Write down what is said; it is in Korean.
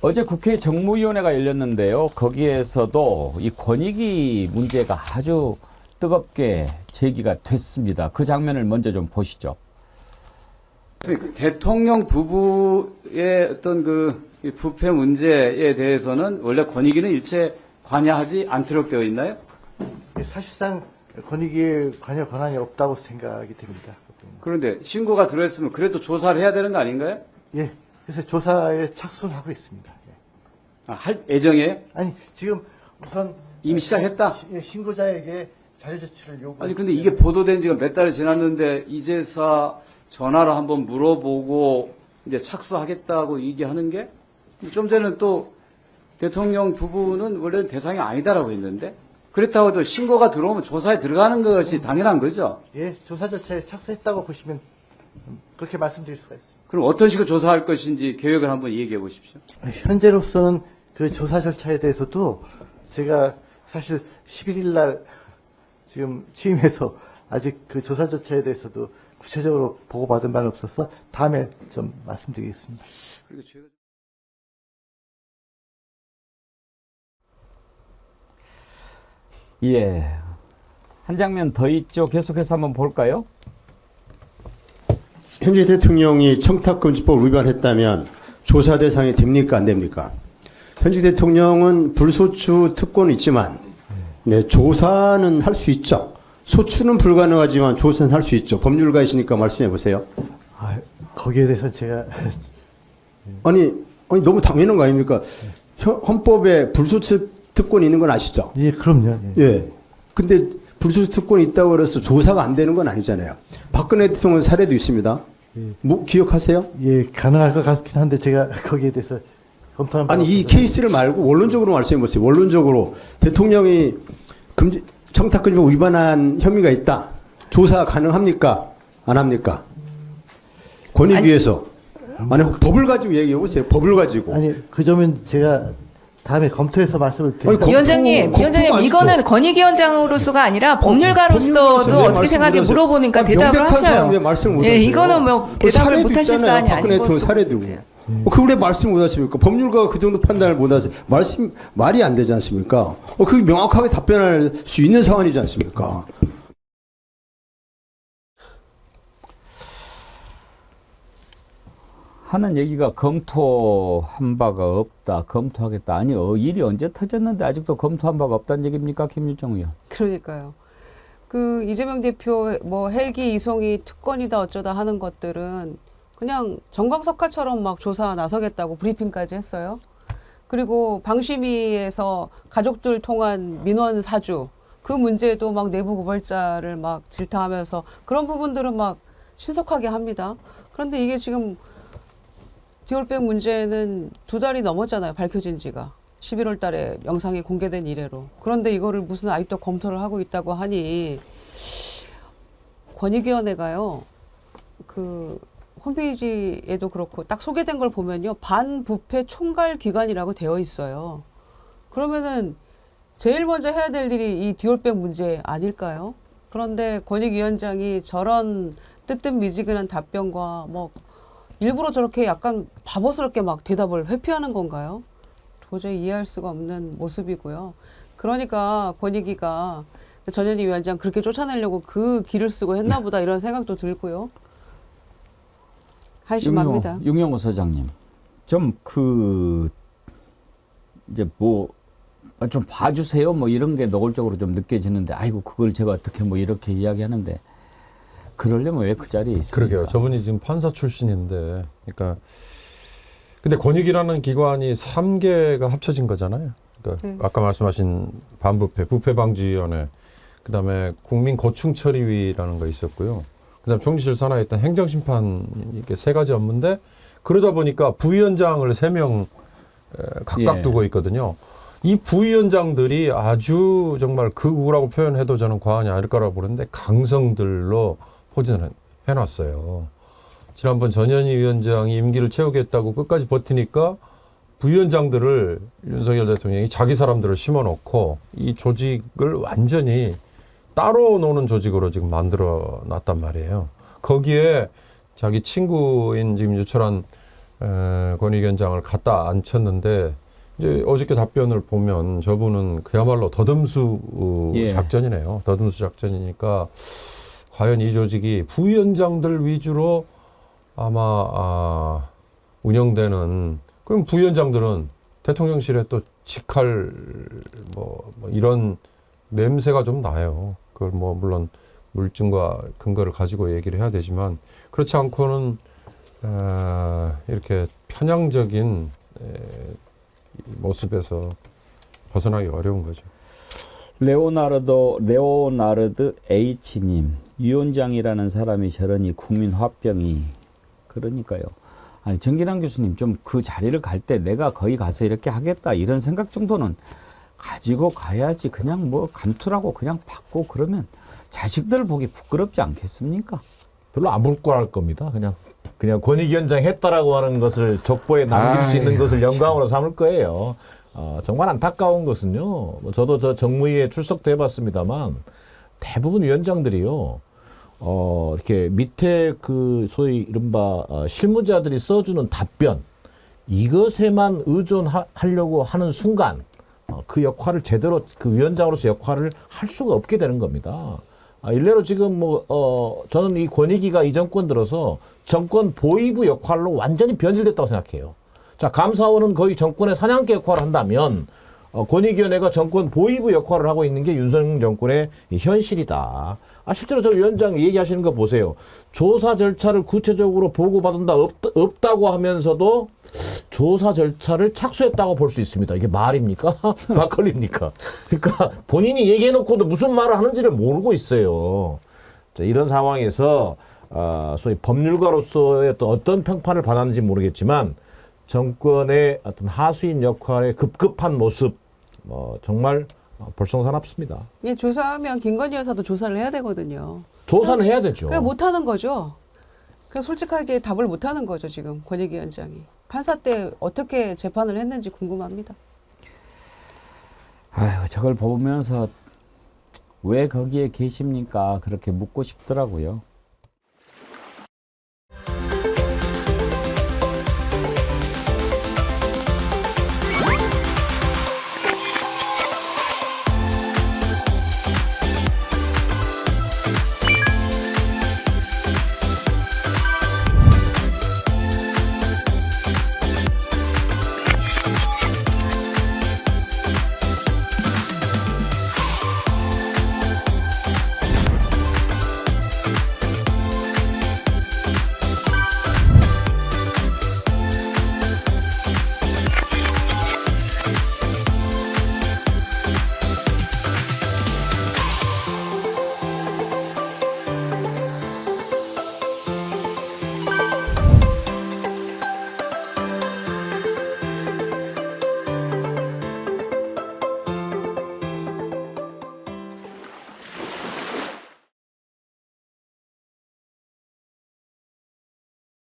어제 국회 정무위원회가 열렸는데요. 거기에서도 이 권익위 문제가 아주 뜨겁게 제기가 됐습니다. 그 장면을 먼저 좀 보시죠. 대통령 부부의 어떤 그 부패 문제에 대해서는 원래 권익위는 일체 관여하지 않도록 되어 있나요? 사실상 권익위에 관여 권한이 없다고 생각이 됩니다. 그런데 신고가 들어있으면 그래도 조사를 해야 되는 거 아닌가요? 예, 그래서 조사에 착수를 하고 있습니다. 예. 아, 할 예정에 아니 지금 우선 이미 시작했다? 신고자에게 자료 제출을 요구. 아니 근데 이게 보도된 지가 몇 달이 지났는데 이제서 전화로 한번 물어보고 이제 착수하겠다고 얘기하는 게 좀 전에는 또 대통령 부부는 원래 대상이 아니다라고 했는데 그렇다고 해도 신고가 들어오면 조사에 들어가는 것이 당연한 거죠. 예, 조사 절차에 착수했다고 보시면 그렇게 말씀드릴 수가 있습니다. 그럼 어떤 식으로 조사할 것인지 계획을 한번 얘기해 보십시오. 현재로서는 그 조사 절차에 대해서도 제가 사실 11일 날 지금 취임해서 아직 그 조사 절차에 대해서도 구체적으로 보고받은 바는 없어서 다음에 좀 말씀드리겠습니다. 그리고 제가 예. 한 장면 더 있죠. 계속해서 한번 볼까요? 현재 대통령이 청탁금지법 위반했다면 조사 대상이 됩니까? 안 됩니까? 현재 대통령은 불소추 특권은 있지만 네, 조사는 할 수 있죠. 소추는 불가능하지만 조사는 할 수 있죠. 법률가이시니까 말씀해 보세요. 아, 거기에 대해서 제가 아니 너무 당연한 거 아닙니까? 헌법에 불소추 특권이 있는 건 아시죠? 예, 그럼요. 예. 예. 근데 불소추 특권이 있다고 해서 조사가 안 되는 건 아니잖아요. 박근혜 대통령 사례도 있습니다. 예. 뭐 기억하세요? 예, 가능할 것 같긴 한데 제가 거기에 대해서 검토한 아니 이 케이스를 말고 원론적으로 말씀해 보세요. 원론적으로 대통령이 청탁금지법 위반한 혐의가 있다. 조사 가능합니까? 안 합니까? 권익위에서. 아니 법을 가지고 얘기해 보세요. 법을 가지고. 아니 그 점은 제가 다음에 검토해서 말씀을 드릴게요. 아니, 위원장님, 위원장님 아니죠. 이거는 권익위원장으로서가 아니라 법률가로서도 법률가로서 왜 어떻게 말씀 생각해 못하세요? 물어보니까 대답을 명백한 사람 왜 하셔요. 말씀 못 예, 하세요? 이거는 뭐 대답을 사례도 못하실 있잖아요. 사안이 박근혜 아니고. 대통령 사례도. 그걸 왜 말씀 못 하십니까? 법률가가 그 정도 판단을 못 하세요. 말이 안 되지 않습니까? 그게 명확하게 답변할 수 있는 상황이지 않습니까? 하는 얘기가 검토한 바가 없다. 검토하겠다. 아니, 일이 언제 터졌는데 아직도 검토한 바가 없다는 얘기입니까? 김일정 의원. 그러니까요. 그 이재명 대표 뭐 헬기 이송이 특권이다 어쩌다 하는 것들은 그냥 정광석화처럼 막 조사 나서겠다고 브리핑까지 했어요. 그리고 방심위에서 가족들 통한 민원 사주 그 문제도 막 내부 고발자를 막 질타하면서 그런 부분들은 막 신속하게 합니다. 그런데 이게 지금 디올백 문제는 2달이 넘었잖아요. 밝혀진 지가. 11월 달에 영상이 공개된 이래로. 그런데 이거를 무슨 아직도 검토를 하고 있다고 하니 권익위원회가요. 그 홈페이지에도 그렇고 딱 소개된 걸 보면요. 반부패 총괄 기관이라고 되어 있어요. 그러면은 제일 먼저 해야 될 일이 이 디올백 문제 아닐까요? 그런데 권익위원장이 저런 뜨뜻미지근한 답변과 뭐 일부러 저렇게 약간 바보스럽게 막 대답을 회피하는 건가요? 도저히 이해할 수가 없는 모습이고요. 그러니까 권익위가 전현희 위원장 그렇게 쫓아내려고 그 길을 쓰고 했나 보다 이런 생각도 들고요. 한심합니다. 윤영호 소장님. 이제 좀 봐주세요. 뭐 이런 게 노골적으로 좀 느껴지는데, 아이고, 그걸 제가 어떻게 뭐 이렇게 이야기하는데, 그러려면 왜 그 자리에 있습니까? 그러게요. 저분이 지금 판사 출신인데, 그러니까 근데 권익이라는 기관이 3개가 합쳐진 거잖아요. 그러니까 아까 말씀하신 반부패, 부패방지위원회, 그다음에 국민고충처리위라는 거 있었고요. 그다음 총리실 산하에 있던 행정심판 이게 3가지 업무인데 그러다 보니까 부위원장을 3명 각각 예. 두고 있거든요. 이 부위원장들이 아주 정말 극우라고 표현해도 저는 과언이 아닐 거라고 보는데 강성들로 포진을 해놨어요. 지난번 전현희 위원장이 임기를 채우겠다고 끝까지 버티니까 부위원장들을 윤석열 대통령이 자기 사람들을 심어놓고 이 조직을 완전히 따로 노는 조직으로 지금 만들어 놨단 말이에요. 거기에 자기 친구인 지금 유철한 권익위원장을 갖다 앉혔는데 이제 어저께 답변을 보면 저분은 그야말로 더듬수 예. 작전이네요. 더듬수 작전이니까 과연 이 조직이 부위원장들 위주로 아마 운영되는, 그럼 부위원장들은 대통령실에 또 직할 뭐 이런 냄새가 좀 나요. 그걸 뭐 물론 물증과 근거를 가지고 얘기를 해야 되지만 그렇지 않고는 이렇게 편향적인 모습에서 벗어나기 어려운 거죠. 레오나르드 H님, 위원장이라는 사람이 저러니 국민 화병이. 그러니까요. 아니, 정기남 교수님 좀 그 자리를 갈 때 내가 거기 가서 이렇게 하겠다 이런 생각 정도는 가지고 가야지. 그냥 뭐 감투라고 그냥 받고 그러면 자식들 보기 부끄럽지 않겠습니까? 별로 안 부끄러워할 겁니다. 그냥 권익위원장 했다라고 하는 것을 족보에 남길 수 있는 것을 영광으로 삼을 거예요. 정말 안타까운 것은요. 뭐 저도 저 정무위에 출석도 해봤습니다만 대부분 위원장들이요. 이렇게 밑에 그 소위 이른바 실무자들이 써주는 답변 이것에만 의존하려고 하는 순간 그 역할을 제대로 그 위원장으로서 역할을 할 수가 없게 되는 겁니다. 일례로 지금 저는 이 권익위가 이 정권 들어서 정권 보위부 역할로 완전히 변질됐다고 생각해요. 자, 감사원은 거의 정권의 사냥개 역할을 한다면 권익위원회가 정권 보위부 역할을 하고 있는 게 윤석열 정권의 현실이다. 실제로 저 위원장 얘기하시는 거 보세요. 조사 절차를 구체적으로 보고받은 바 없다고 하면서도 조사 절차를 착수했다고 볼 수 있습니다. 이게 말입니까? 막걸리입니까? 그러니까 본인이 얘기해놓고도 무슨 말을 하는지를 모르고 있어요. 자, 이런 상황에서 소위 법률가로서의 어떤 평판을 받았는지 모르겠지만 정권의 어떤 하수인 역할의 급급한 모습 정말 볼썽사납습니다. 예, 조사하면 김건희 여사도 조사를 해야 되거든요. 조사는 해야 되죠. 그래 못하는 거죠. 그래서 솔직하게 답을 못하는 거죠 지금 권익위원장이. 판사 때 어떻게 재판을 했는지 궁금합니다. 아유, 저걸 보면서 왜 거기에 계십니까? 그렇게 묻고 싶더라고요.